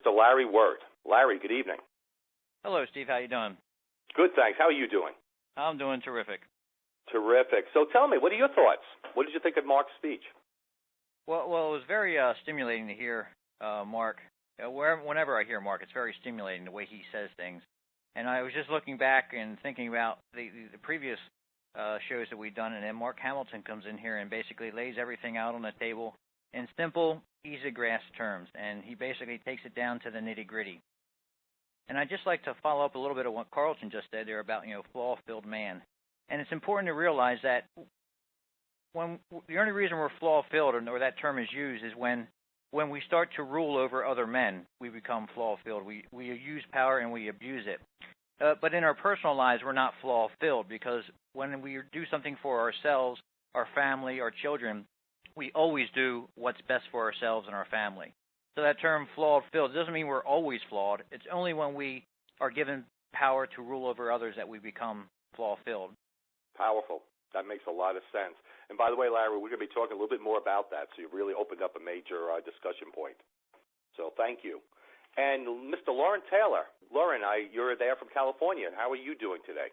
Mr. Larry Word. Larry, good evening. Hello, Steve. How you doing? Good, thanks. How are you doing? I'm doing terrific. Terrific. So tell me, what are your thoughts? What did you think of Mark's speech? Well, it was very stimulating to hear Mark. Whenever I hear Mark, it's very stimulating the way he says things. And I was just looking back and thinking about the previous shows that we've done, and then Mark Hamilton comes in here and basically lays everything out on the table in simple, easy-grasp terms, and he basically takes it down to the nitty-gritty. And I'd just like to follow up a little bit of what Carlton just said there about, flaw-filled man. And it's important to realize that when the only reason we're flaw-filled, or that term is used, is when we start to rule over other men, we become flaw-filled. We use power and we abuse it. But in our personal lives, we're not flaw-filled, because when we do something for ourselves, our family, our children, we always do what's best for ourselves and our family. So that term flawed-filled doesn't mean we're always flawed. It's only when we are given power to rule over others that we become flaw-filled. Powerful. That makes a lot of sense. And by the way, Larry, we're going to be talking a little bit more about that, so you've really opened up a major discussion point. So thank you. And Mr. Lauren Taylor. Lauren, you're there from California. How are you doing today?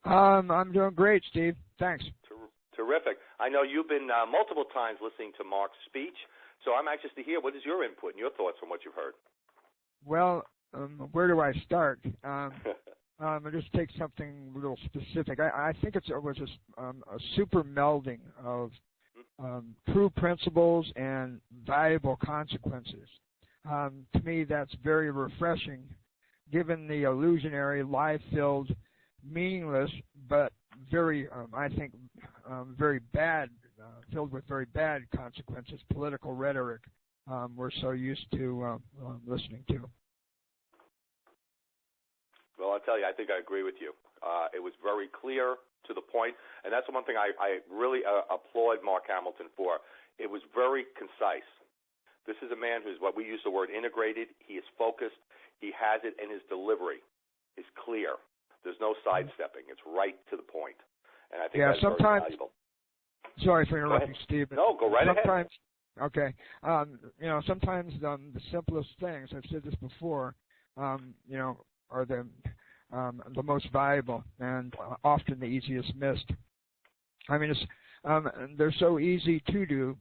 I'm doing great, Steve. Thanks. Terrific. I know you've been multiple times listening to Mark's speech, so I'm anxious to hear what is your input and your thoughts from what you've heard. Well, where do I start? I'll just take something a little specific. I think it was a super melding of true principles and valuable consequences. To me, that's very refreshing, given the illusionary, lie-filled, meaningless, but very, I think, very bad, filled with very bad consequences, political rhetoric we're so used to listening to. Well, I'll tell you, I think I agree with you. It was very clear, to the point, and that's one thing I really applaud Mark Hamilton for. It was very concise. This is a man who's, what we use the word integrated. He is focused. He has it, and his delivery is clear. There's no sidestepping. It's right to the point. And I think that's very valuable. Sorry for interrupting, Steve. No, go right ahead. Okay. Sometimes the simplest things, I've said this before, are the most valuable and often the easiest missed. I mean, they're so easy to do.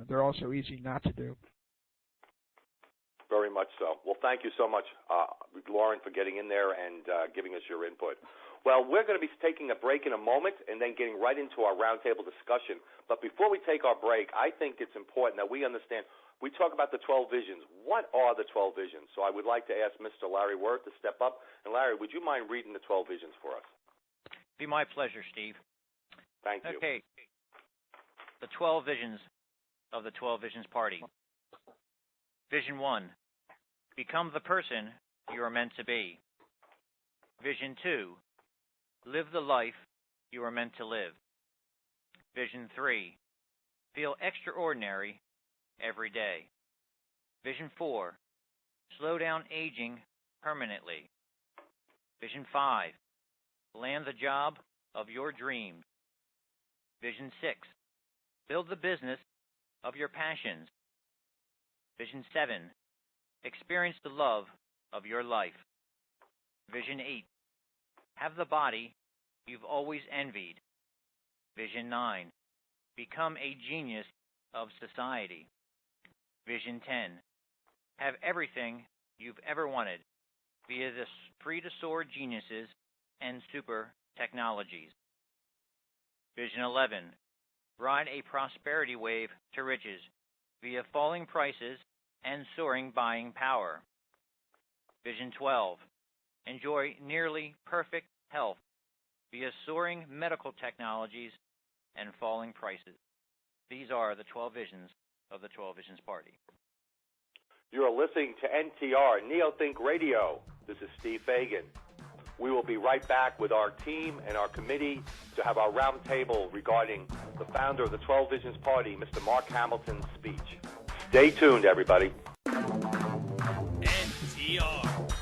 They're also easy not to do. Very much so. Well, thank you so much, Lauren, for getting in there and giving us your input. Well, we're going to be taking a break in a moment and then getting right into our roundtable discussion. But before we take our break, I think it's important that we understand, we talk about the 12 visions. What are the 12 visions? So I would like to ask Mr. Larry Wirth to step up. And Larry, would you mind reading the 12 visions for us? Be my pleasure, Steve. Thank you. Okay. The 12 visions of the 12 Visions Party. Vision 1, become the person you are meant to be. Vision 2, live the life you are meant to live. Vision 3, feel extraordinary every day. Vision 4, slow down aging permanently. Vision 5, land the job of your dreams. Vision 6, build the business of your passions. Vision 7, experience the love of your life. Vision 8, have the body you've always envied. Vision 9, become a genius of society. Vision 10, have everything you've ever wanted via the free-to-soar geniuses and super technologies. Vision 11, ride a prosperity wave to riches via falling prices and soaring buying power. Vision 12, enjoy nearly perfect health via soaring medical technologies and falling prices. These are the 12 visions of the 12 Visions Party. You are listening to NTR, Neothink Radio. This is Steve Fagan. We will be right back with our team and our committee to have our roundtable regarding the founder of the 12 Visions Party, Mr. Mark Hamilton's speech. Stay tuned, everybody. NTR.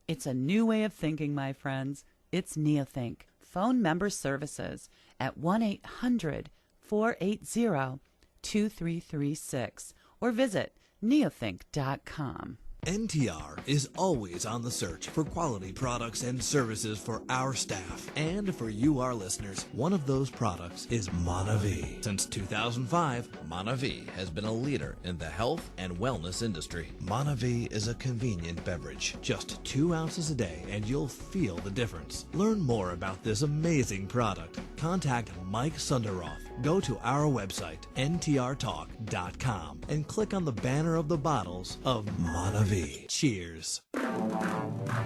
It's a new way of thinking, my friends. It's Neothink. Phone member services at 1-800-480-2336 or visit neothink.com. NTR is always on the search for quality products and services for our staff. And for you, our listeners, one of those products is ManaV. Since 2005, ManaV has been a leader in the health and wellness industry. ManaV is a convenient beverage. Just 2 ounces a day and you'll feel the difference. Learn more about this amazing product. Contact Mike Sunderoff. Go to our website, ntrtalk.com, and click on the banner of the bottles of ManaV. Cheers. NTR.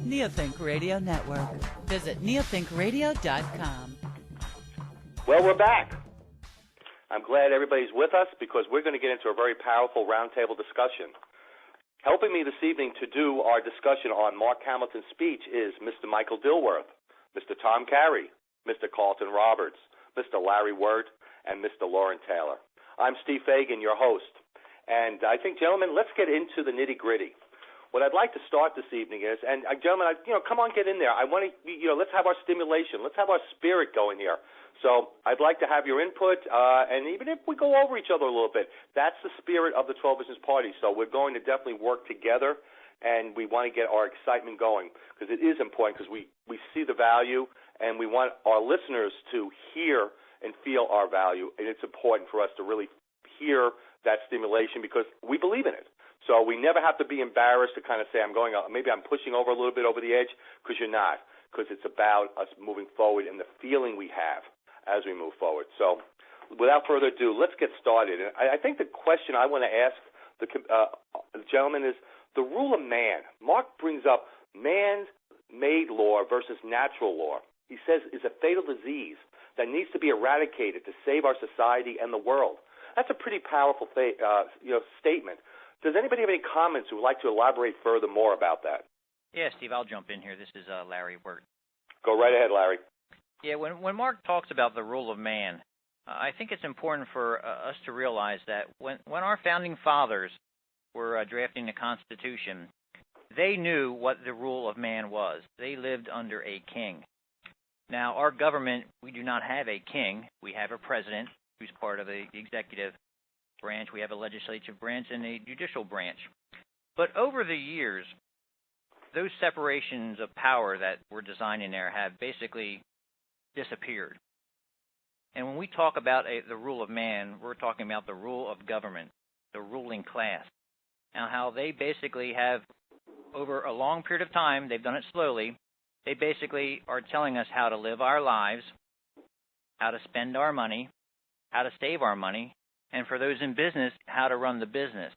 Neothink Radio Network. Visit neothinkradio.com. Well, we're back. I'm glad everybody's with us because we're going to get into a very powerful roundtable discussion. Helping me this evening to do our discussion on Mark Hamilton's speech is Mr. Michael Dilworth, Mr. Tom Carey, Mr. Carlton Roberts, Mr. Larry Wirt, and Mr. Lauren Taylor. I'm Steve Fagan, your host. And I think, gentlemen, let's get into the nitty-gritty. What I'd like to start this evening is, and gentlemen, come on, get in there. I want to, let's have our stimulation. Let's have our spirit going here. So I'd like to have your input, and even if we go over each other a little bit, that's the spirit of the 12 Visions Party. So we're going to definitely work together, and we want to get our excitement going because it is important because we see the value, and we want our listeners to hear and feel our value, and it's important for us to really hear that stimulation because we believe in it. So we never have to be embarrassed to kind of say, maybe I'm pushing over a little bit over the edge, because you're not, because it's about us moving forward and the feeling we have as we move forward. So without further ado, let's get started. And I think the question I want to ask the gentleman is the rule of man. Mark brings up man-made law versus natural law. He says is a fatal disease that needs to be eradicated to save our society and the world. That's a pretty powerful statement. Does anybody have any comments who would like to elaborate further more about that? Yeah, Steve, I'll jump in here. This is Larry Wirt. Go right ahead, Larry. Yeah, when Mark talks about the rule of man, I think it's important for us to realize that when our founding fathers were drafting the Constitution, they knew what the rule of man was. They lived under a king. Now, our government, we do not have a king. We have a president who's part of the executive branch. We have a legislative branch and a judicial branch. But over the years, those separations of power that were designed in there have basically disappeared. And when we talk about the rule of man, we're talking about the rule of government, the ruling class, and how they basically have, over a long period of time, they've done it slowly, they basically are telling us how to live our lives, how to spend our money, how to save our money, and for those in business, how to run the business.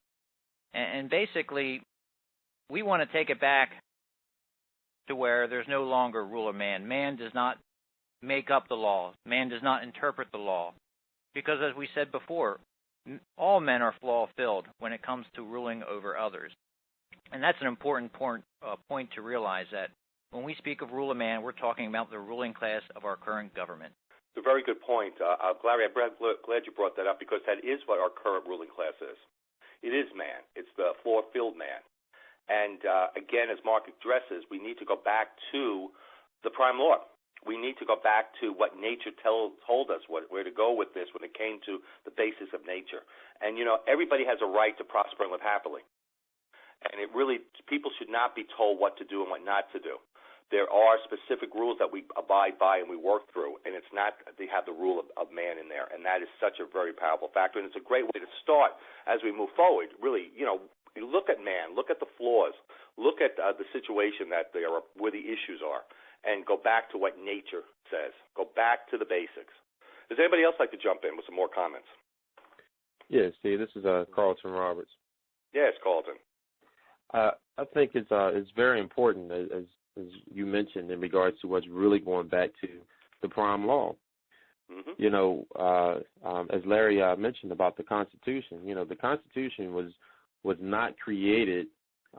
And basically, we want to take it back to where there's no longer rule of man. Man does not make up the law. Man does not interpret the law. Because as we said before, all men are flaw-filled when it comes to ruling over others. And that's an important point to realize, that when we speak of rule of man, we're talking about the ruling class of our current government. It's a very good point. Larry, I'm glad you brought that up because that is what our current ruling class is. It is man. It's the flaw-filled man. And again, as Mark addresses, we need to go back to the prime law. We need to go back to what nature told us, where to go with this when it came to the basis of nature. And, everybody has a right to prosper and live happily. And people should not be told what to do and what not to do. There are specific rules that we abide by and we work through, and it's not they have the rule of man in there, and that is such a very powerful factor, and it's a great way to start as we move forward. Really, look at man, look at the flaws, look at the situation where the issues are, and go back to what nature says. Go back to the basics. Does anybody else like to jump in with some more comments? Yes, Steve, this is Carlton Roberts. Yes, Carlton. I think it's very important, as you mentioned, in regards to what's really going back to the prime law. Mm-hmm. As Larry mentioned about the Constitution, the Constitution was not created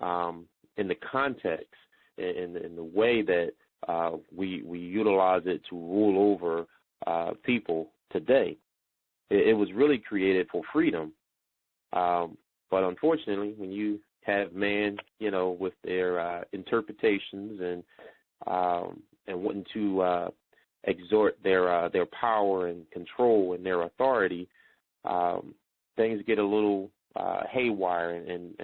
in the context, in the way that we utilize it to rule over people today. It was really created for freedom. But unfortunately, when you have man, with their interpretations and wanting to exhort their power and control and their authority, things get a little haywire and